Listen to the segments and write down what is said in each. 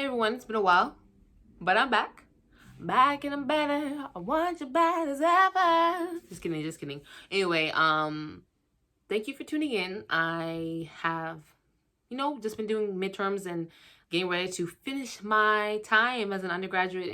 Hey everyone, it's been a while, but I'm back. Back and I'm better. I want you bad as ever. Just kidding, just kidding. Anyway, thank you for tuning in. I have, just been doing midterms and getting ready to finish my time as an undergraduate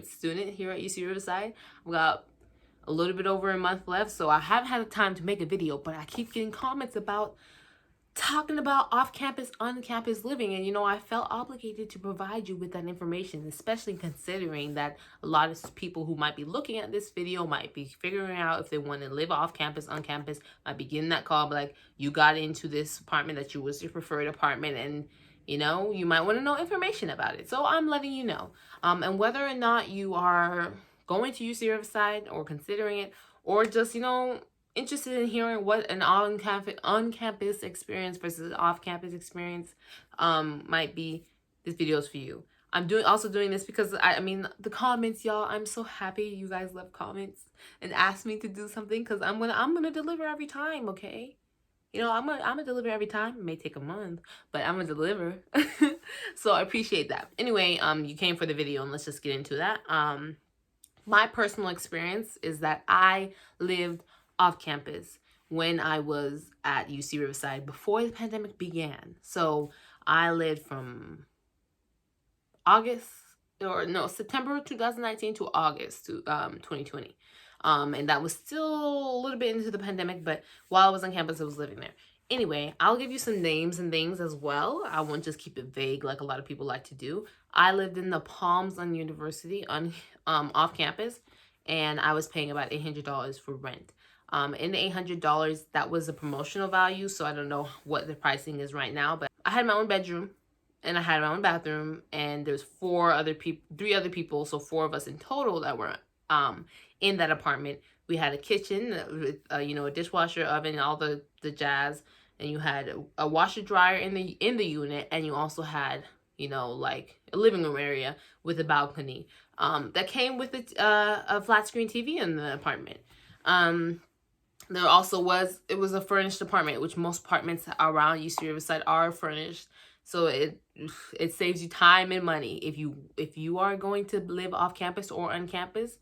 student here at UC Riverside. I've got a little bit over a month left, so I haven't had the time to make a video, but I keep getting comments about talking about off-campus, on-campus living, and I felt obligated to provide you with that information, especially considering that a lot of people who might be looking at this video might be figuring out if they want to live off-campus, on-campus, might be getting that call like, you got into this apartment that was your preferred apartment, and you might want to know information about it. So I'm letting you know. And whether or not you are going to UC Riverside or considering it, or just interested in hearing what an on-campus experience versus off-campus experience might be, this video is for you. I'm also doing this because I mean the comments, y'all. I'm so happy you guys left comments and asked me to do something, because I'm gonna deliver every time, okay? I'm gonna deliver every time. It may take a month, but I'm gonna deliver. So I appreciate that. Anyway, you came for the video, and let's just get into that. My personal experience is that I lived off campus when I was at UC Riverside before the pandemic began. So I lived from September 2019 to August 2020. And that was still a little bit into the pandemic, but while I was on campus, I was living there. Anyway, I'll give you some names and things as well. I won't just keep it vague like a lot of people like to do. I lived in the Palms on University off campus, and I was paying about $800 for rent. In the $800, that was a promotional value, so I don't know what the pricing is right now, but I had my own bedroom and I had my own bathroom, and there's three other people, so 4 of us in total that were in that apartment. We had a kitchen with a dishwasher, oven, all the jazz, and you had a washer dryer in the unit, and you also had like a living room area with a balcony that came with a flat screen TV in the apartment. There also it was a furnished apartment, which most apartments around UC Riverside are furnished. So it saves you time and money. If you are going to live off campus or on campus,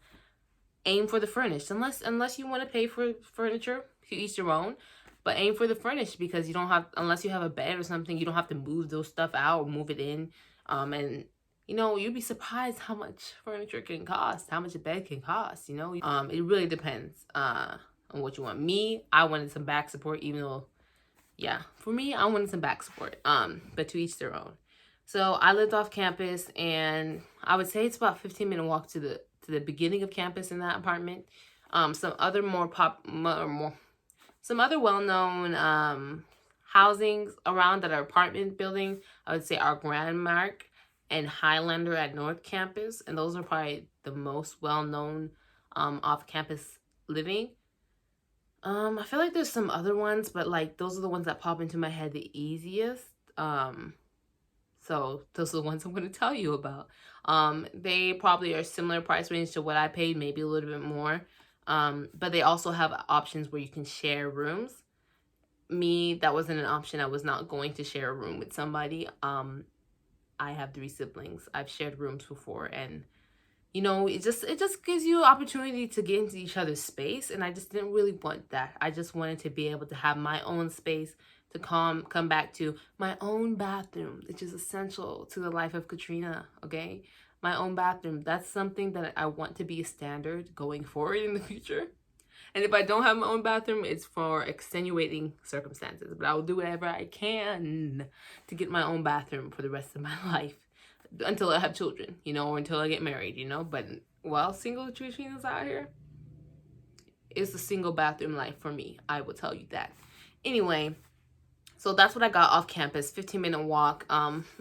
aim for the furnished. Unless you want to pay for furniture, you each your own. But aim for the furnished, because you don't have, unless you have a bed or something, you don't have to move those stuff out or move it in. And you'd be surprised how much furniture can cost, how much a bed can cost. It really depends on what you want. I wanted some back support, even though, yeah, for me, I wanted some back support. But to each their own. So I lived off campus, and I would say it's about 15-minute walk to the beginning of campus in that apartment. Some other some other well-known housings around that are apartment buildings, I would say, are Grandmark and Highlander at North Campus, and those are probably the most well-known off-campus living. I feel like there's some other ones, but like those are the ones that pop into my head the easiest. So those are the ones I'm going to tell you about. They probably are similar price range to what I paid, maybe a little bit more. But they also have options where you can share rooms. That wasn't an option. I was not going to share a room with somebody. I have 3 siblings. I've shared rooms before, and it just gives you opportunity to get into each other's space, and I just didn't really want that. I just wanted to be able to have my own space, to come back to my own bathroom, which is essential to the life of Katrina, okay? My own bathroom. That's something that I want to be a standard going forward in the future. And if I don't have my own bathroom, it's for extenuating circumstances. But I will do whatever I can to get my own bathroom for the rest of my life. Until I have children, or until I get married, But while single Katrina's out here, it's a single bathroom life for me. I will tell you that. Anyway, so that's what I got off campus. 15-minute walk.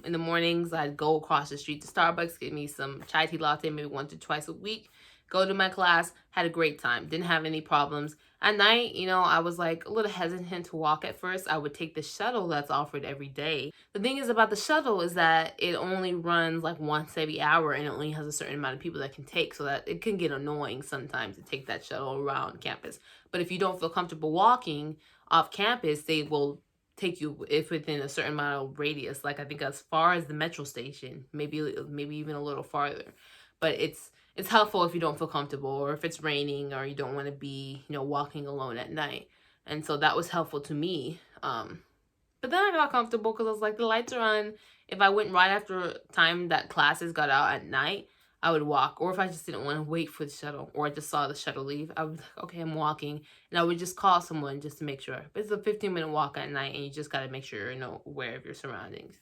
In the mornings, I'd go across the street to Starbucks, get me some chai tea latte, maybe once or twice a week. Go to my class, had a great time, didn't have any problems. At night, I was like a little hesitant to walk at first. I would take the shuttle that's offered every day. The thing is about the shuttle is that it only runs like once every hour, and it only has a certain amount of people that can take, so that it can get annoying sometimes to take that shuttle around campus. But if you don't feel comfortable walking off campus, they will take you if within a certain amount of radius, like I think as far as the metro station, maybe even a little farther. But it's helpful if you don't feel comfortable, or if it's raining, or you don't want to be, walking alone at night. And so that was helpful to me. But then I got comfortable because I was like, the lights are on. If I went right after time that classes got out at night, I would walk. Or if I just didn't want to wait for the shuttle, or I just saw the shuttle leave, I would be like, okay, I'm walking. And I would just call someone just to make sure. But it's a 15-minute walk at night, and you just got to make sure you're aware of your surroundings.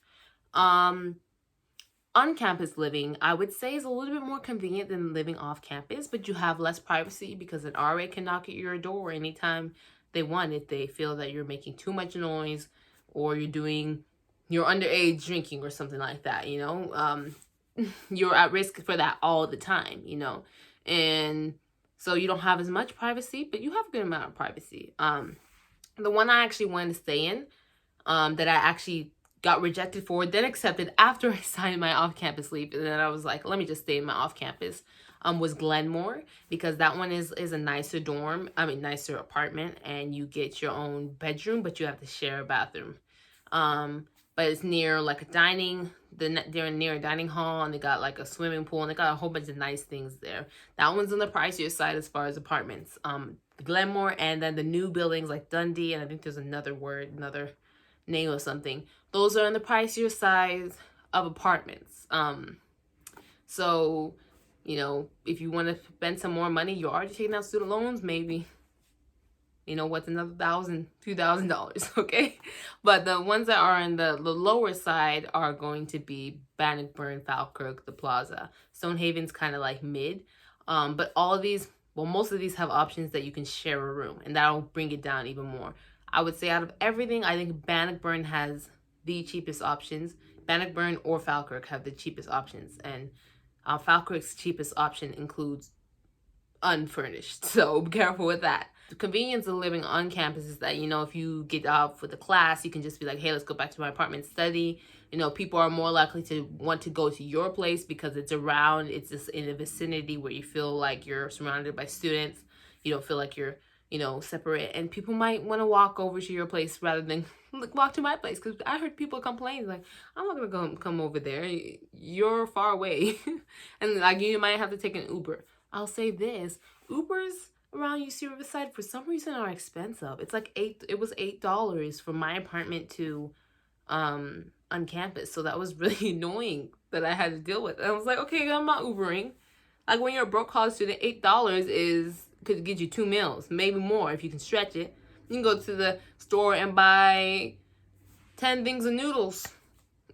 On-campus living, I would say, is a little bit more convenient than living off campus, but you have less privacy because an RA can knock at your door anytime they want if they feel that you're making too much noise, or you're underage drinking or something like that, you're at risk for that all the time, and so you don't have as much privacy, but you have a good amount of privacy. The one I actually wanted to stay in, that I actually got rejected for, then accepted after I signed my off-campus leave, and then I was like, let me just stay in my off-campus, was Glenmore, because that one is a nicer nicer apartment, and you get your own bedroom, but you have to share a bathroom. But it's near like they're near a dining hall, and they got like a swimming pool, and they got a whole bunch of nice things there. That one's on the pricier side as far as apartments. Glenmore, and then the new buildings like Dundee, and I think there's another name or something. Those are on the pricier side of apartments. So, if you want to spend some more money, you're already taking out student loans, maybe, what's another $1,000, $2,000, okay? But the ones that are on the lower side are going to be Bannockburn, Falkirk, the Plaza. Stonehaven's kind of like mid. But all of these, most of these have options that you can share a room, and that'll bring it down even more. I would say out of everything, I think Bannockburn has the cheapest options. Bannockburn or Falkirk have the cheapest options, and Falkirk's cheapest option includes unfurnished, so be careful with that. The convenience of living on campus is that, if you get out for the class, you can just be like, hey, let's go back to my apartment and study. People are more likely to want to go to your place because it's just in a vicinity where you feel like you're surrounded by students. You don't feel like you're, separate. And people might want to walk over to your place rather than walk to my place. Because I heard people complain, like, I'm not going to come over there. You're far away. And like, you might have to take an Uber. I'll say this. Ubers around UC Riverside for some reason are expensive. It's like it was $8 from my apartment to on campus. So that was really annoying that I had to deal with. And I was like, okay, I'm not Ubering. Like, when you're a broke college student, $8 could get you 2 meals, maybe more if you can stretch it. You can go to the store and buy 10 things of noodles,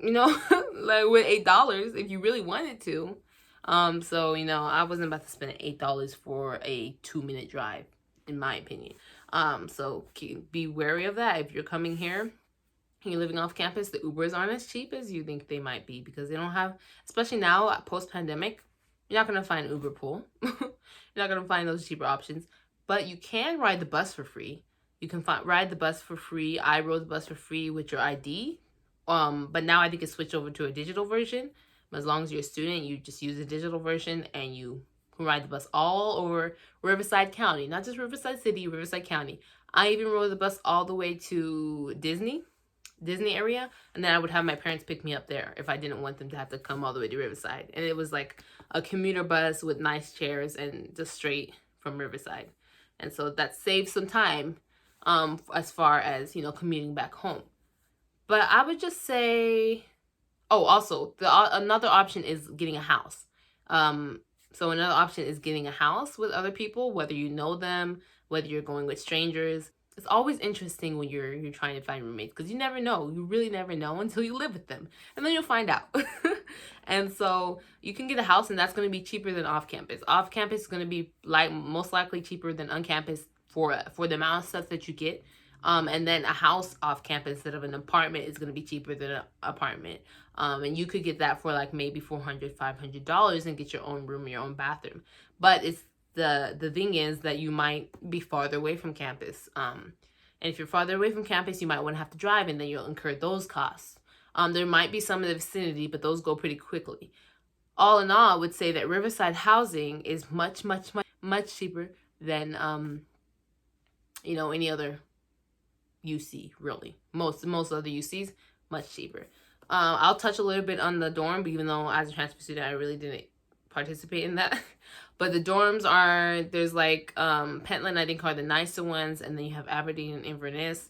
like with $8 if you really wanted to. So, I wasn't about to spend $8 for a 2-minute drive, in my opinion. So be wary of that. If you're coming here and you're living off campus, the Ubers aren't as cheap as you think they might be, because they don't have, especially now, post-pandemic, you're not going to find Uber pool. You're not going to find those cheaper options, but you can ride the bus for free. You can ride the bus for free. I rode the bus for free with your ID. But now I think it's switched over to a digital version. As long as you're a student, you just use the digital version, and you can ride the bus all over Riverside County, not just Riverside City, Riverside County. I even rode the bus all the way to Disney area, and then I would have my parents pick me up there if I didn't want them to have to come all the way to Riverside. And it was like a commuter bus with nice chairs and just straight from Riverside. And so that saves some time as far as, commuting back home. But I would just say, also, another option is getting a house. So another option is getting a house with other people, whether you know them, whether you're going with strangers. It's always interesting when you're trying to find roommates, because you never know. You really never know until you live with them, and then you'll find out. And so you can get a house, and that's going to be cheaper than off campus. Off campus is going to be most likely cheaper than on campus for the amount of stuff that you get. And then a house off campus instead of an apartment is going to be cheaper than an apartment. And you could get that for like maybe $400, $500 and get your own room, your own bathroom. But it's the thing is that you might be farther away from campus. And if you're farther away from campus, you might want to have to drive, and then you'll incur those costs. There might be some in the vicinity, but those go pretty quickly. All in all, I would say that Riverside housing is much, much, much, much cheaper than any other UC, really. Most other UCs, much cheaper. I'll touch a little bit on the dorm, even though as a transfer student, I really didn't participate in that. But the dorms are, there's like Pentland, I think, are the nicer ones, and then you have Aberdeen and Inverness,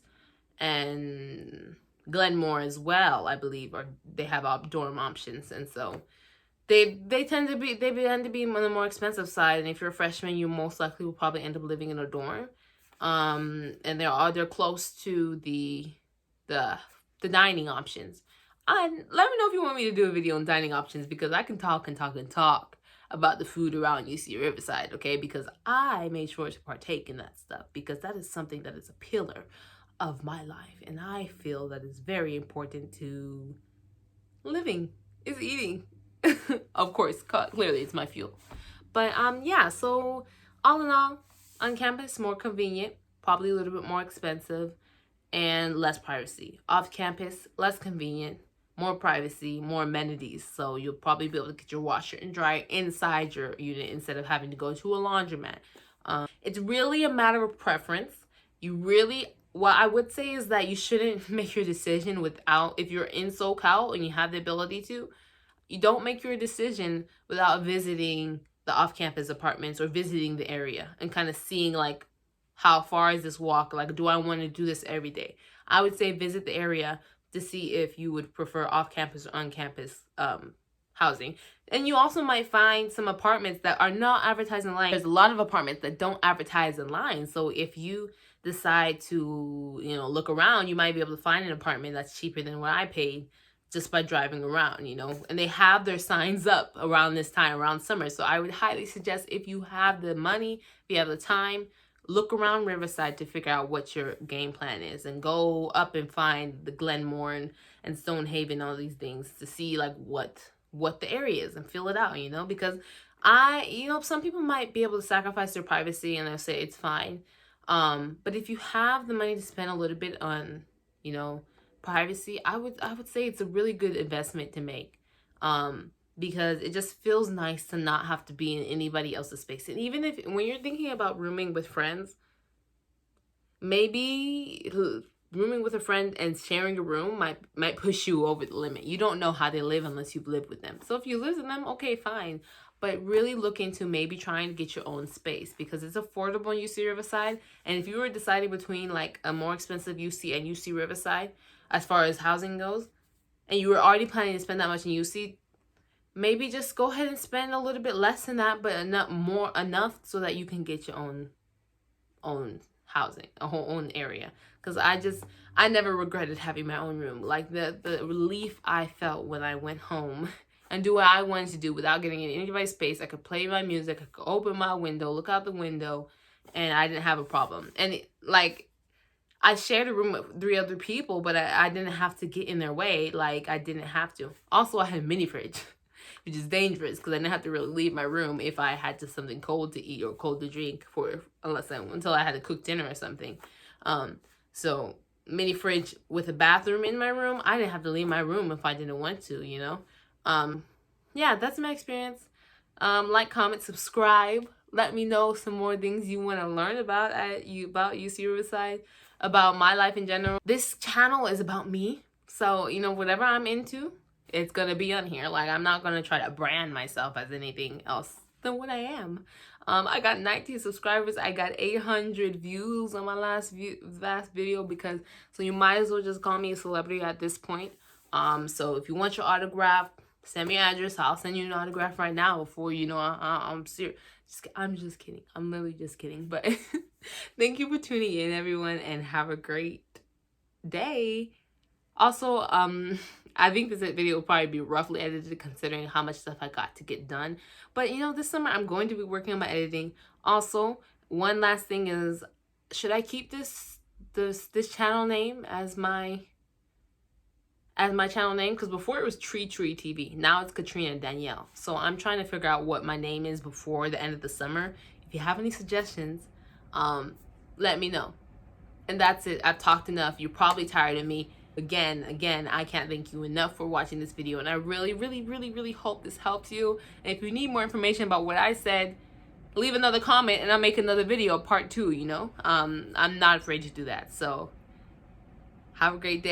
and Glenmore as well, I believe, or they have dorm options. And so they tend to be on the more expensive side. And if you're a freshman, you most likely will probably end up living in a dorm. And they're close to the dining options. Let me know if you want me to do a video on dining options, because I can talk about the food around UC Riverside, okay? Because I made sure to partake in that stuff, because that is something that is a pillar of my life, and I feel that is very important to living, is eating. Of course, clearly it's my fuel. But yeah, so all in all, on campus, more convenient, probably a little bit more expensive, and less privacy. Off campus, less convenient, more privacy, more amenities. So you'll probably be able to get your washer and dryer inside your unit instead of having to go to a laundromat. It's really a matter of preference. What I would say is that you shouldn't make your decision without, if you're in SoCal and you have the ability to, you don't make your decision without visiting the off-campus apartments or visiting the area and kind of seeing like, how far is this walk? Like, do I want to do this every day? I would say visit the area to see if you would prefer off-campus or on-campus housing. And you also might find some apartments that are not advertised online. There's a lot of apartments that don't advertise online. So if you decide to, look around, you might be able to find an apartment that's cheaper than what I paid just by driving around, and they have their signs up around this time, around summer. So I would highly suggest, if you have the money, if you have the time, look around Riverside to figure out what your game plan is, and go up and find the Glenmore and Stonehaven, all these things, to see like what the area is and fill it out, because some people might be able to sacrifice their privacy and they'll say it's fine. But if you have the money to spend a little bit on, privacy, I would say it's a really good investment to make. Because it just feels nice to not have to be in anybody else's space. And even when you're thinking about rooming with friends, maybe rooming with a friend and sharing a room might push you over the limit. You don't know how they live unless you've lived with them. So if you live with them, okay, fine. But really look into maybe trying to get your own space, because it's affordable in UC Riverside. And if you were deciding between like a more expensive UC and UC Riverside, as far as housing goes, and you were already planning to spend that much in UC, maybe just go ahead and spend a little bit less than that, but enough so that you can get your own housing, a whole own area. Because I never regretted having my own room. Like the relief I felt when I went home and do what I wanted to do without getting in anybody's space. I could play my music, I could open my window, look out the window, and I didn't have a problem. And I shared a room with 3 other people, but I didn't have to get in their way. Like, I didn't have to. Also, I had a mini fridge, which is dangerous because I didn't have to really leave my room if I had just something cold to eat or cold to drink until I had to cook dinner or something. So mini fridge with a bathroom in my room. I didn't have to leave my room if I didn't want to, Yeah, that's my experience. Like, comment, subscribe. Let me know some more things you want to learn about UC Riverside, about my life in general. This channel is about me. So, whatever I'm into, it's going to be on here. Like, I'm not going to try to brand myself as anything else than what I am. I got 19 subscribers. I got 800 views on my last video, so you might as well just call me a celebrity at this point. So if you want your autograph, send me your address. I'll send you an autograph right now before I'm serious. I'm just kidding. I'm literally just kidding. But thank you for tuning in, everyone, and have a great day. Also, I think this video will probably be roughly edited considering how much stuff I got to get done. But, this summer I'm going to be working on my editing. Also, one last thing is, should I keep this channel name as my channel name? Because before it was Tree TV. Now it's Katrina Danielle. So I'm trying to figure out what my name is before the end of the summer. If you have any suggestions, let me know. And that's it. I've talked enough. You're probably tired of me. Again, I can't thank you enough for watching this video, and I really, really, really, really hope this helps you. And if you need more information about what I said, leave another comment and I'll make another video, part 2, I'm not afraid to do that. So Have a great day.